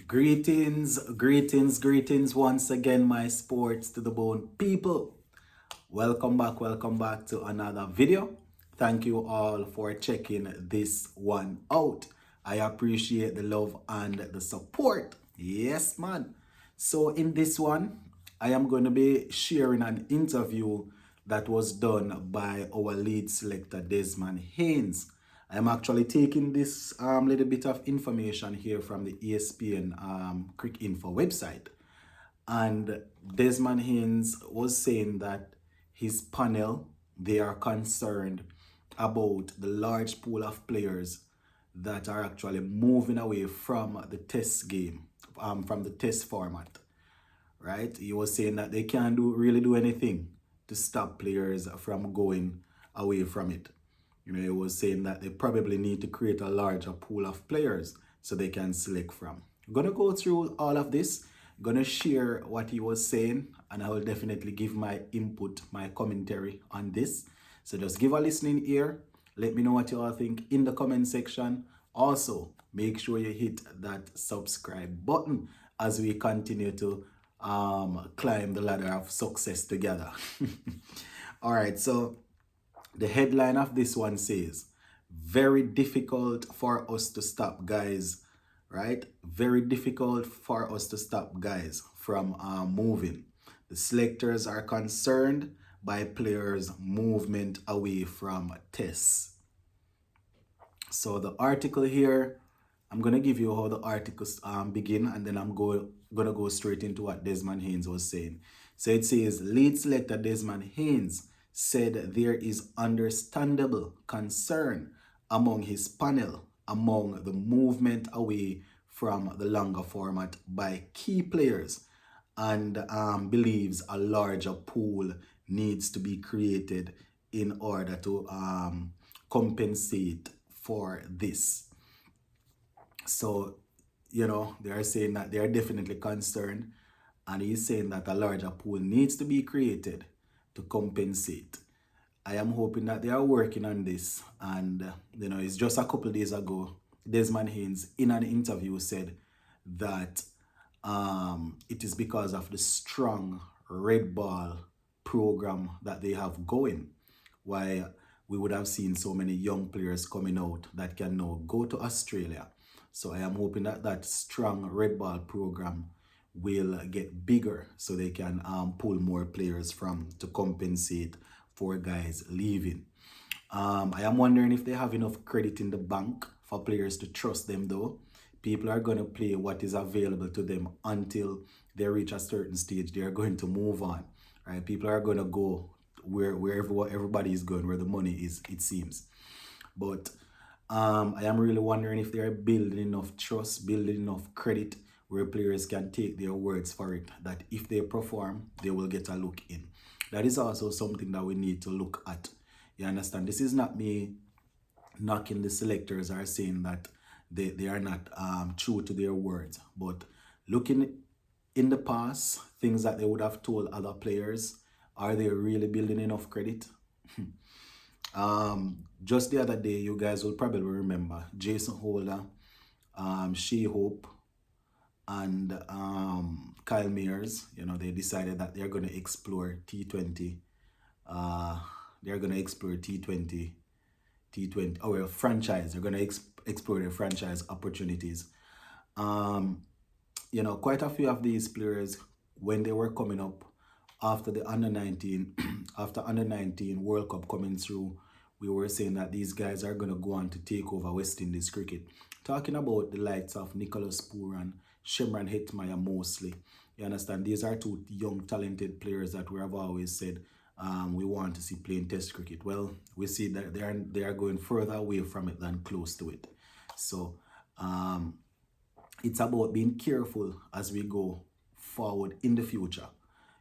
Greetings once again, my sports to the bone people. Welcome back to another video. Thank you all for checking this one out. I appreciate the love and the support. Yes, man. So in this one, I am going to be sharing an interview that was done by our lead selector, Desmond Haynes. I'm actually taking this little bit of information here from the ESPN Quick Info website. And Desmond Haynes was saying that his panel, they are concerned about the large pool of players that are actually moving away from the test game, from the test format, right? He was saying that they can't really do anything to stop players from going away from it. He was saying that they probably need to create a larger pool of players so they can select from. I'm going to go through all of this. I'm going to share what he was saying, and I will definitely give my input, my commentary on this. So just give a listening ear. Let me know what you all think in the comment section. Also, make sure you hit that subscribe button as we continue to climb the ladder of success together. All right, so the headline of this one says, very difficult for us to stop guys, right? Very difficult for us to stop guys from moving. The selectors are concerned by players' movement away from tests. So the article here, I'm going to give you how the articles begin, and then I'm going to go straight into what Desmond Haynes was saying. So it says, lead selector Desmond Haynes said there is understandable concern among his panel among the movement away from the longer format by key players, and believes a larger pool needs to be created in order to compensate for this. So, they are saying that they are definitely concerned, and he's saying that a larger pool needs to be created to compensate. I am hoping that they are working on this, and it's just a couple of days ago, Desmond Haynes in an interview said that it is because of the strong red ball program that they have going, why we would have seen so many young players coming out that can now go to Australia. So I am hoping that that strong red ball program will get bigger so they can pull more players from to compensate for guys leaving. I am wondering if they have enough credit in the bank for players to trust them though. People are going to play what is available to them until they reach a certain stage. They are going to move on, right? People are going to go wherever everybody is going, where the money is, it seems. But I am really wondering if they are building enough trust, building enough credit where players can take their words for it, that if they perform, they will get a look in. That is also something that we need to look at. You understand? This is not me knocking the selectors or saying that they are not true to their words, but looking in the past, things that they would have told other players, are they really building enough credit? Just the other day, you guys will probably remember Jason Holder, She-Hope, and Kyle Mears. They decided that they're going to explore T20. They're going to explore T20, or franchise. They're going to explore their franchise opportunities. Quite a few of these players, when they were coming up after the under-19, after under-19 World Cup coming through, we were saying that these guys are going to go on to take over West Indies cricket. Talking about the likes of Nicholas Pooran, Shimron Hetmeyer mostly. You understand? These are two young, talented players that we have always said we want to see playing test cricket. Well, we see that they are going further away from it than close to it. So it's about being careful as we go forward in the future.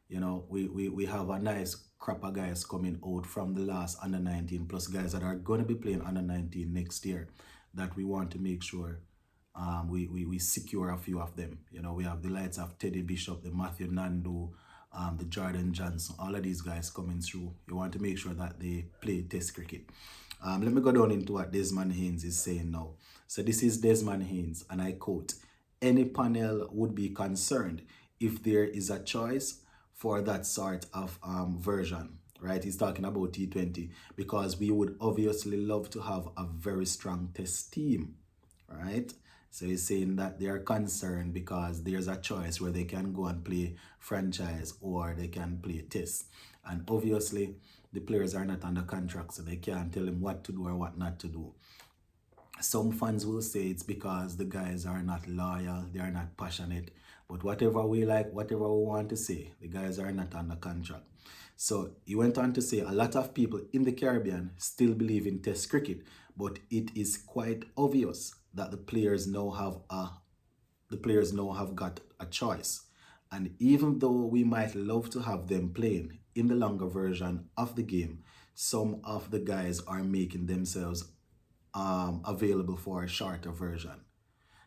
We have a nice crop of guys coming out from the last under-19, plus guys that are going to be playing under-19 next year, that we want to make sure we secure a few of them. We have the likes of Teddy Bishop, the Matthew Nandu, the Jordan Johnson, all of these guys coming through. You want to make sure that they play test cricket. Let me go down into what Desmond Haynes is saying now. So this is Desmond Haynes, and I quote, any panel would be concerned if there is a choice for that sort of version, right? He's talking about T20 because we would obviously love to have a very strong test team, right? So he's saying that they are concerned because there's a choice where they can go and play franchise or they can play test. And obviously, the players are not under contract, so they can't tell them what to do or what not to do. Some fans will say it's because the guys are not loyal, they are not passionate. But whatever we like, whatever we want to say, the guys are not under contract. So he went on to say a lot of people in the Caribbean still believe in Test cricket, but it is quite obvious that the players now have got a choice. And even though we might love to have them playing in the longer version of the game, some of the guys are making themselves available for a shorter version.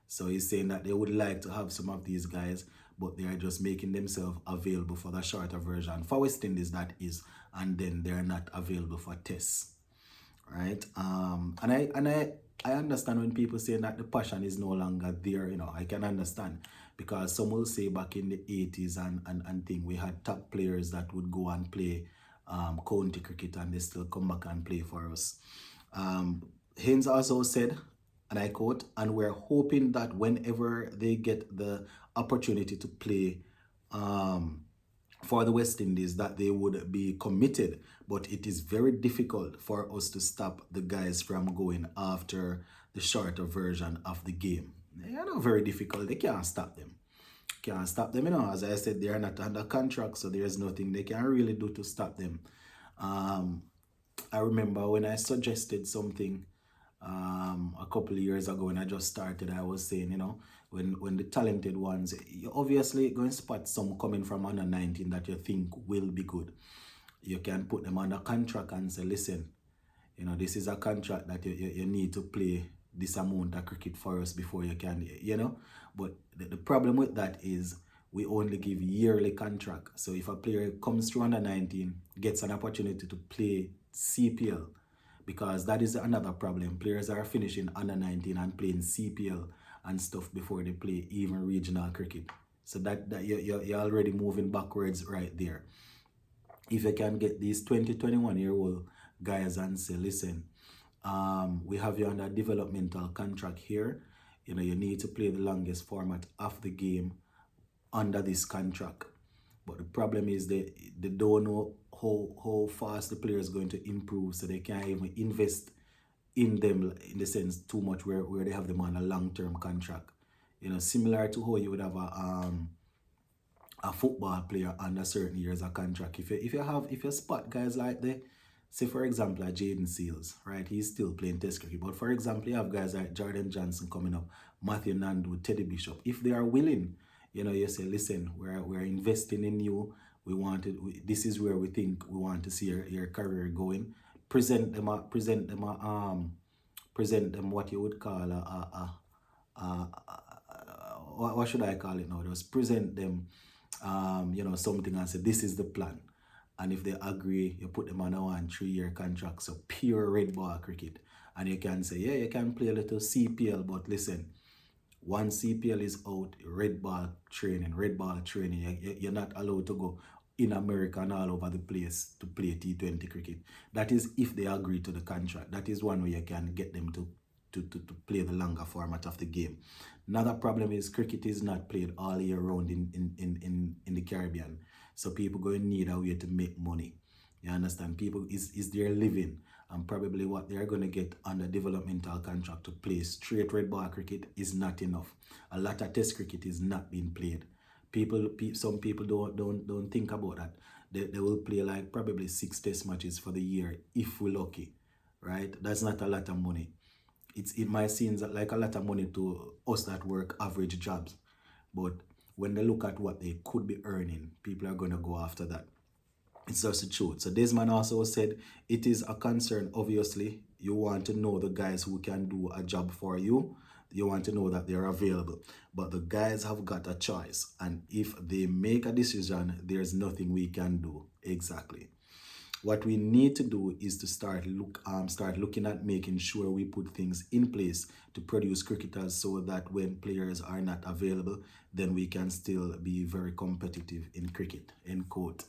So he's saying that they would like to have some of these guys, but they are just making themselves available for the shorter version. For West Indies, that is, and then they're not available for tests, right? I understand when people say that the passion is no longer there. You know, I can understand because some will say back in the 80s and thing, we had top players that would go and play county cricket and they still come back and play for us. Haynes also said, and I quote, and we're hoping that whenever they get the opportunity to play for the West Indies, that they would be committed. But it is very difficult for us to stop the guys from going after the shorter version of the game. They are not very difficult. They can't stop them. Can't stop them, you know. As I said, they are not under contract, so there's nothing they can really do to stop them. I remember when I suggested something a couple of years ago when I just started, I was saying, you know, when the talented ones, you obviously going to spot some coming from under 19 that you think will be good. You can put them under contract and say, listen, you know, this is a contract that you need to play this amount of cricket for us before you can, you know. But the problem with that is we only give yearly contract. So if a player comes through under 19, gets an opportunity to play CPL, because that is another problem. Players are finishing under 19 and playing CPL and stuff before they play even regional cricket. So that you're already moving backwards right there. If you can get these 20, 21-year-old guys and say, listen, we have you under a developmental contract here. You know, you need to play the longest format of the game under this contract. But the problem is they don't know how fast the player is going to improve, so they can't even invest in them in the sense too much where they have them on a long-term contract. You know, similar to how you would have a football player under certain years of contract. If you spot guys like that, say for example Jaden Seals, right? He's still playing Test cricket. But for example, you have guys like Jordan Johnson coming up, Matthew Nandu, Teddy Bishop. If they are willing, you know, you say, listen, we're investing in you. This is where we think we want to see your career going. Present them what you would call what should I call it now? Just present them you know, something and say this is the plan. And if they agree, you put them on a 1-3-year contract, so pure red ball cricket. And you can say, yeah, you can play a little CPL, but listen, once CPL is out, red ball training, you're not allowed to go in America and all over the place to play T20 cricket. That is if they agree to the contract. That is one way you can get them to play the longer format of the game. Another problem is cricket is not played all year round in the Caribbean. So people going to need a way to make money. You understand? People is their living, and probably what they're going to get under developmental contract to play straight red ball cricket is not enough. A lot of Test cricket is not being played. Some people don't think about that. They will play like probably 6 Test matches for the year if we're lucky, right? That's not a lot of money. It might seem like a lot of money to us that work average jobs, but when they look at what they could be earning, people are going to go after that. It's just the truth. So Desmond also said, it is a concern, obviously. You want to know the guys who can do a job for you. You want to know that they're available. But the guys have got a choice. And if they make a decision, there's nothing we can do. Exactly. What we need to do is to start looking at making sure we put things in place to produce cricketers so that when players are not available, then we can still be very competitive in cricket. End quote.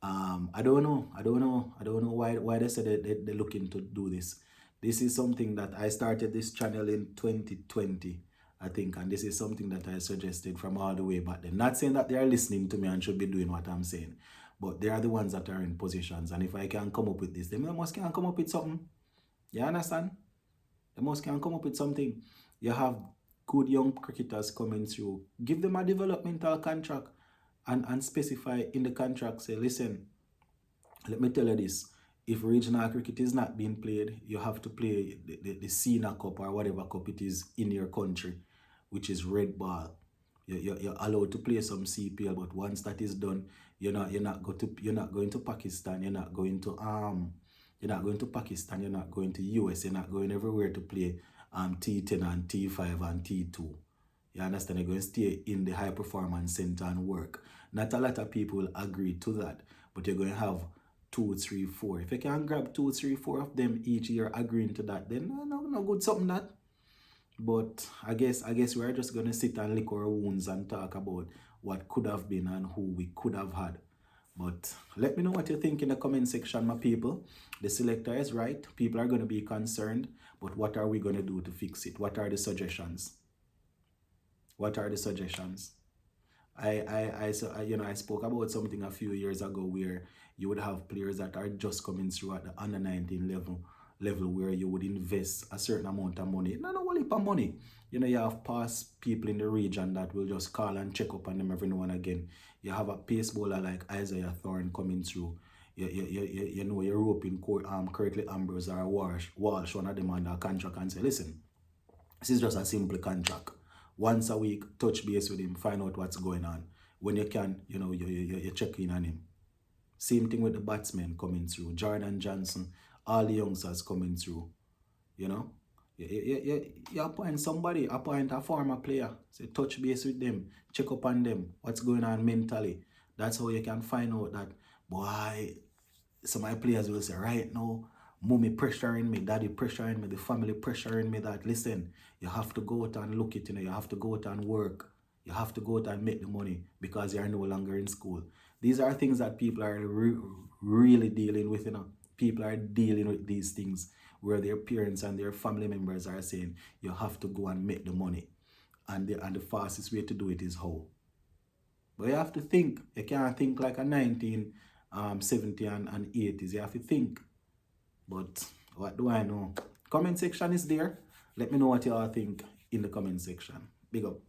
I don't know. I don't know why they said they're looking to do this. This is something that I started this channel in 2020, I think, and this is something that I suggested from all the way back then. Not saying that they are listening to me and should be doing what I'm saying, but they are the ones that are in positions. And if I can come up with this, they must can come up with something. You understand? They must can come up with something. You have good young cricketers coming through. Give them a developmental contract and specify in the contract, say, listen, let me tell you this. If regional cricket is not being played, you have to play the Senior Cup or whatever cup it is in your country, which is red ball. You're allowed to play some CPL, but once that is done, you're not going to Pakistan, you're not going to Pakistan, you're not going to US, you're not going everywhere to play T10 and T5 and T2. You understand? You're going to stay in the high performance center and work. Not a lot of people agree to that, but you're going to have 2, 3, 4. If you can grab 2, 3, 4 of them each year agreeing to that, then no good something that. But I guess we're just gonna sit and lick our wounds and talk about what could have been and who we could have had. But let me know what you think in the comment section, my people. The selector is right. People are gonna be concerned, but what are we gonna do to fix it? What are the suggestions? What are the suggestions? I spoke about something a few years ago where you would have players that are just coming through at the under 19 level where you would invest a certain amount of money. Not only for money. You have past people in the region that will just call and check up on them every now and again. You have a pace bowler like Isaiah Thorne coming through. You know you're roping Curtly Ambrose or Walsh, one of them under contract and say, listen, this is just a simple contract. Once a week, touch base with him, find out what's going on. When you can, you check in on him. Same thing with the batsmen coming through. Jordan Johnson, all the youngsters coming through. You appoint somebody, appoint a former player. Say touch base with them, check up on them, what's going on mentally. That's how you can find out that, boy, some of my players will say, right now, mommy pressuring me, daddy pressuring me, the family pressuring me that, listen, you have to go out and look it, you have to go out and work. You have to go out and make the money because you are no longer in school. These are things that people are really dealing with, People are dealing with these things where their parents and their family members are saying, you have to go and make the money. And the fastest way to do it is how? But you have to think. You can't think like a 1970 and 80s. You have to think. But what do I know? Comment section is there. Let me know what you all think in the comment section. Big up.